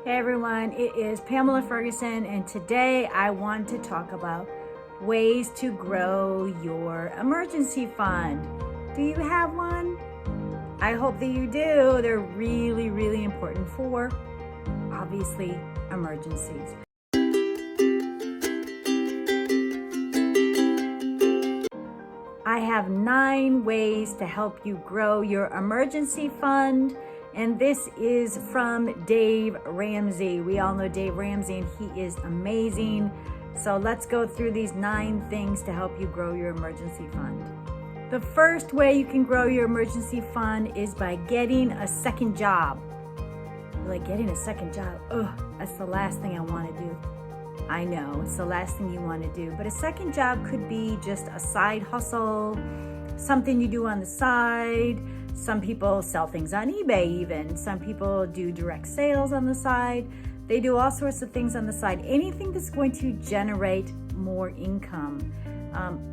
Hey everyone, it is Pamela Ferguson, and today I want to talk about ways to grow your emergency fund. Do you have one? I hope that you do. They're really, really important for, obviously, emergencies. I have 9 ways to help you grow your emergency fund. And this is from Dave Ramsey. We all know Dave Ramsey, and he is amazing. So let's go through these 9 things to help you grow your emergency fund. The first way you can grow your emergency fund is by getting a second job. You're like, getting a second job? Ugh, that's the last thing I want to do. I know, it's the last thing you want to do. But a second job could be just a side hustle, something you do on the side. Some people sell things on eBay even. Some people do direct sales on the side. They do all sorts of things on the side. Anything that's going to generate more income.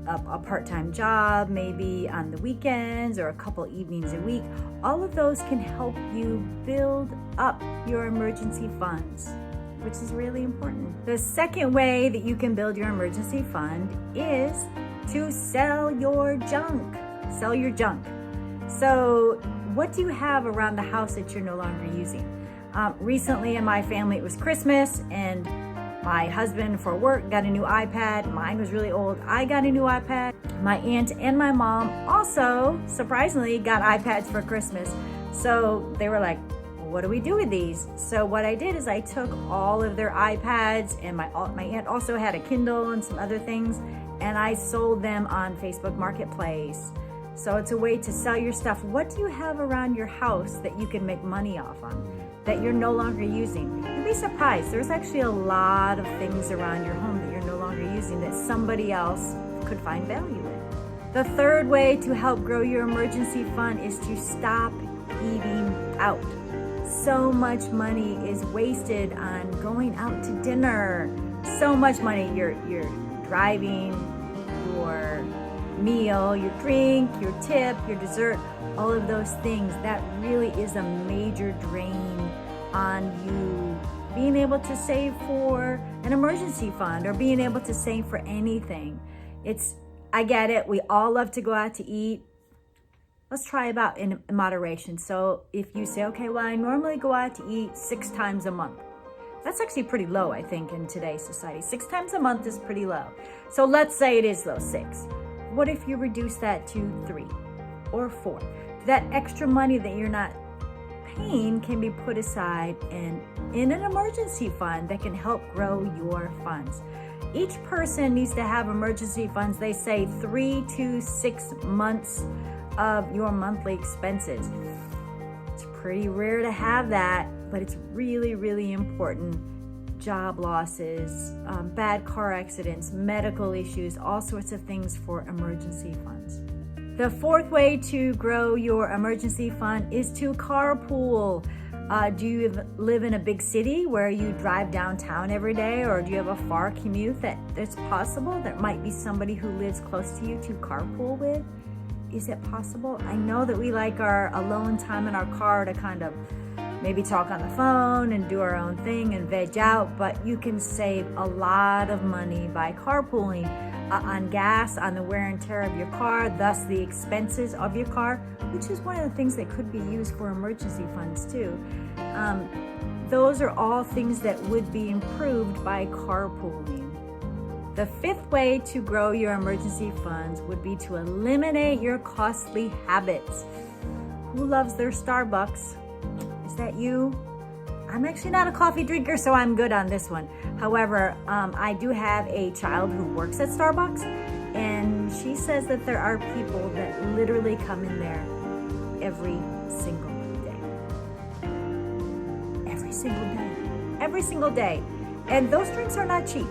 A part-time job, maybe on the weekends or a couple evenings a week. All of those can help you build up your emergency funds, which is really important. The second way that you can build your emergency fund is to sell your junk. Sell your junk. So what do you have around the house that you're no longer using? Recently in my family, it was Christmas, and my husband for work got a new iPad. Mine was really old. I got a new iPad. My aunt and my mom also, surprisingly, got iPads for Christmas. So they were like, well, what do we do with these? So what I did is I took all of their iPads, and my aunt also had a Kindle and some other things, and I sold them on Facebook Marketplace. So it's a way to sell your stuff. What do you have around your house that you can make money off on, that you're no longer using? You'd be surprised. There's actually a lot of things around your home that you're no longer using that somebody else could find value in. The third way to help grow your emergency fund is to stop eating out. So much money is wasted on going out to dinner. So much money. You're driving, your meal, your drink, your tip, your dessert, all of those things. That really is a major drain on you being able to save for an emergency fund or being able to save for anything. I get it. We all love to go out to eat. Let's try about in moderation. So if you say, okay, well, I normally go out to eat 6 times a month. That's actually pretty low, I think, in today's society. 6 times a month is pretty low. So let's say it is though 6. What if you reduce that to 3 or 4? That extra money that you're not paying can be put aside in an emergency fund that can help grow your funds. Each person needs to have emergency funds, they say 3 to 6 months of your monthly expenses. It's pretty rare to have that, but it's really, really important. Job losses, bad car accidents, medical issues, all sorts of things for emergency funds. The fourth way to grow your emergency fund is to carpool. Do you live in a big city where you drive downtown every day, or do you have a far commute that's possible? There might be somebody who lives close to you to carpool with. Is it possible? I know that we like our alone time in our car to kind of maybe talk on the phone and do our own thing and veg out, but you can save a lot of money by carpooling on gas, on the wear and tear of your car, thus the expenses of your car, which is one of the things that could be used for emergency funds too. Those are all things that would be improved by carpooling. The fifth way to grow your emergency funds would be to eliminate your costly habits. Who loves their Starbucks? Is that you? I'm actually not a coffee drinker, so I'm good on this one. However, I do have a child who works at Starbucks, and she says that there are people that literally come in there every single day. Every single day. Every single day. And those drinks are not cheap.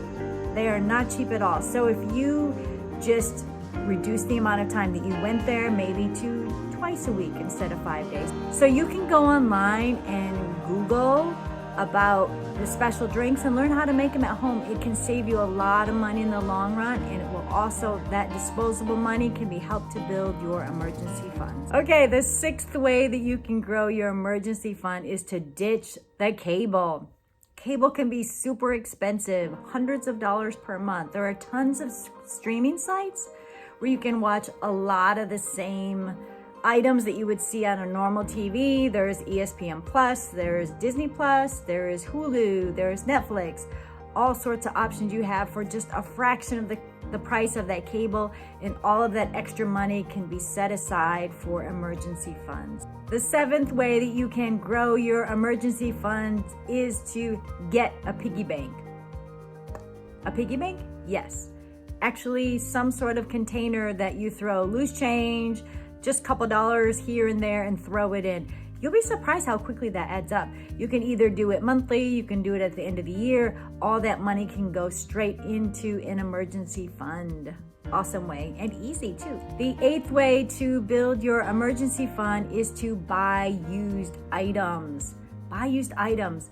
They are not cheap at all. So if you just reduce the amount of time that you went there, maybe to twice a week instead of 5 days. So you can go online and Google about the special drinks and learn how to make them at home. It can save you a lot of money in the long run, and it will also, that disposable money can be helped to build your emergency funds. Okay, the sixth way that you can grow your emergency fund is to ditch the cable. Cable can be super expensive, hundreds of dollars per month. There are tons of streaming sites where you can watch a lot of the same items that you would see on a normal TV. There's ESPN Plus, there's Disney Plus, there's Hulu, there's Netflix, all sorts of options you have for just a fraction of the price of that cable, and all of that extra money can be set aside for emergency funds. The seventh way that you can grow your emergency funds is to get a piggy bank. A piggy bank? Yes. Actually, some sort of container that you throw loose change, just a couple dollars here and there, and throw it in. You'll be surprised how quickly that adds up. You can either do it monthly, you can do it at the end of the year. All that money can go straight into an emergency fund. Awesome way, and easy too. The eighth way to build your emergency fund is to buy used items. Buy used items.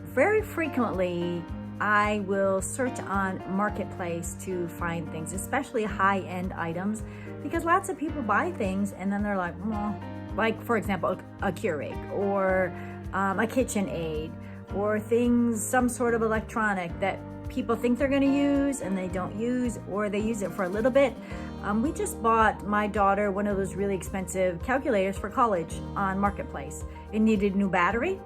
Very frequently, I will search on Marketplace to find things, especially high-end items, because lots of people buy things and then they're like, well, like for example, a Keurig or a KitchenAid or things, some sort of electronic that people think they're gonna use and they don't use, or they use it for a little bit. We just bought my daughter one of those really expensive calculators for college on Marketplace. It needed a new battery.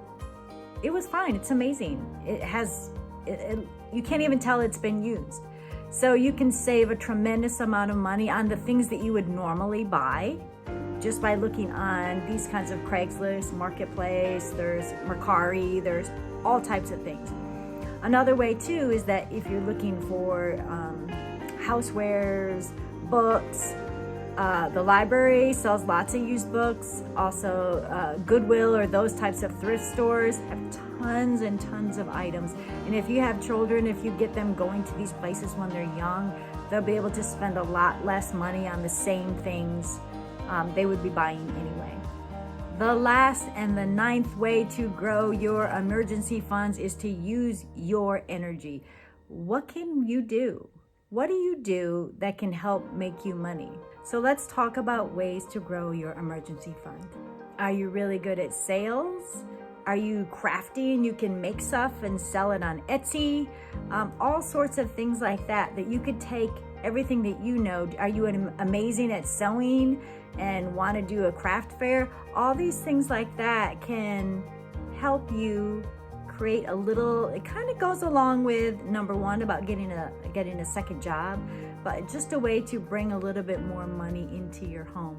It was fine, it's amazing. It has, you can't even tell it's been used. So you can save a tremendous amount of money on the things that you would normally buy just by looking on these kinds of Craigslist, Marketplace, there's Mercari, there's all types of things. Another way too is that if you're looking for housewares, books, the library sells lots of used books. Also Goodwill or those types of thrift stores have tons and tons of items. And if you have children, if you get them going to these places when they're young, they'll be able to spend a lot less money on the same things they would be buying anyway. The last and the ninth way to grow your emergency funds is to use your energy. What can you do? What do you do that can help make you money? So let's talk about ways to grow your emergency fund. Are you really good at sales? Are you crafty and you can make stuff and sell it on Etsy? All sorts of things like that you could take everything that you know. Are you amazing at sewing and want to do a craft fair? All these things like that can help you create a little, it kind of goes along with number one about getting a second job, but just a way to bring a little bit more money into your home.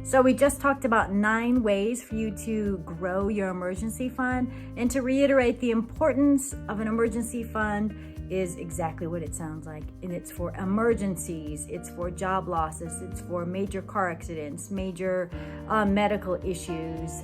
So we just talked about 9 ways for you to grow your emergency fund. And to reiterate, the importance of an emergency fund is exactly what it sounds like. And it's for emergencies, it's for job losses, it's for major car accidents, major medical issues,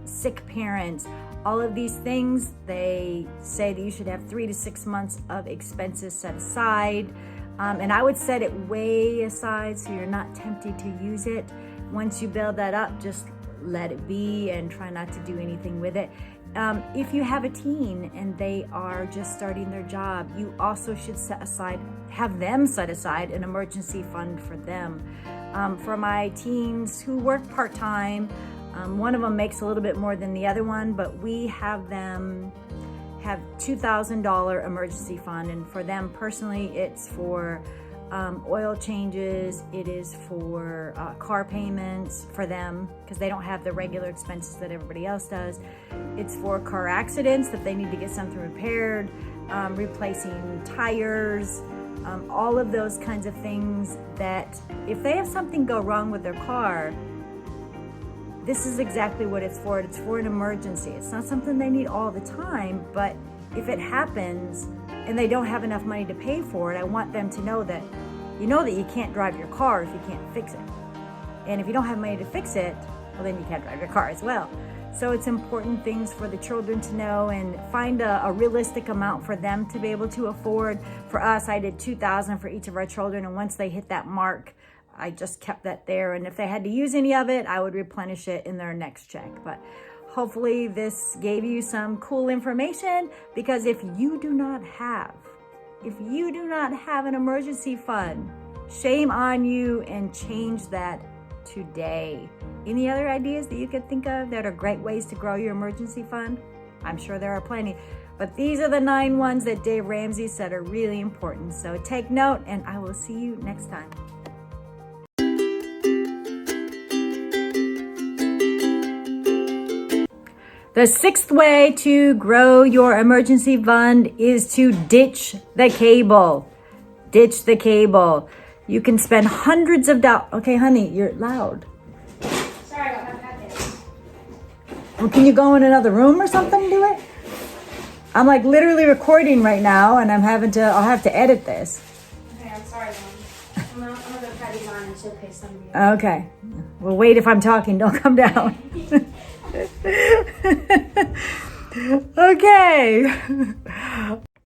sick parents, all of these things. They say that you should have 3 to 6 months of expenses set aside. And I would set it way aside so you're not tempted to use it. Once you build that up, just let it be and try not to do anything with it. If you have a teen and they are just starting their job, you also should have them set aside an emergency fund for them. For my teens who work part-time, one of them makes a little bit more than the other one, but we have them have $2,000 emergency fund. And for them personally, it's for oil changes, it is for car payments for them because they don't have the regular expenses that everybody else does. It's for car accidents if they need to get something repaired, replacing tires, all of those kinds of things that if they have something go wrong with their car, this is exactly what it's for. It's for an emergency. It's not something they need all the time, but if it happens and they don't have enough money to pay for it, I want them to know that you can't drive your car if you can't fix it. And if you don't have money to fix it, well, then you can't drive your car as well. So it's important things for the children to know and find a realistic amount for them to be able to afford. For us, I did $2,000 for each of our children, and once they hit that mark, I just kept that there. And if they had to use any of it, I would replenish it in their next check. But hopefully this gave you some cool information, because if you do not have an emergency fund, shame on you, and change that today. Any other ideas that you could think of that are great ways to grow your emergency fund? I'm sure there are plenty. But these are the 9 ones that Dave Ramsey said are really important. So take note, and I will see you next time. The 6th way to grow your emergency fund is to ditch the cable. Ditch the cable. You can spend hundreds of dollars. Okay, honey, you're loud. Sorry, I got my packet. Well, can you go in another room or something to do it? I'm like literally recording right now, and I'll have to edit this. Okay, I'm sorry, Mom. I'm gonna go try to mine and showcase some of you. Okay. Well, wait if I'm talking. Don't come down. Okay.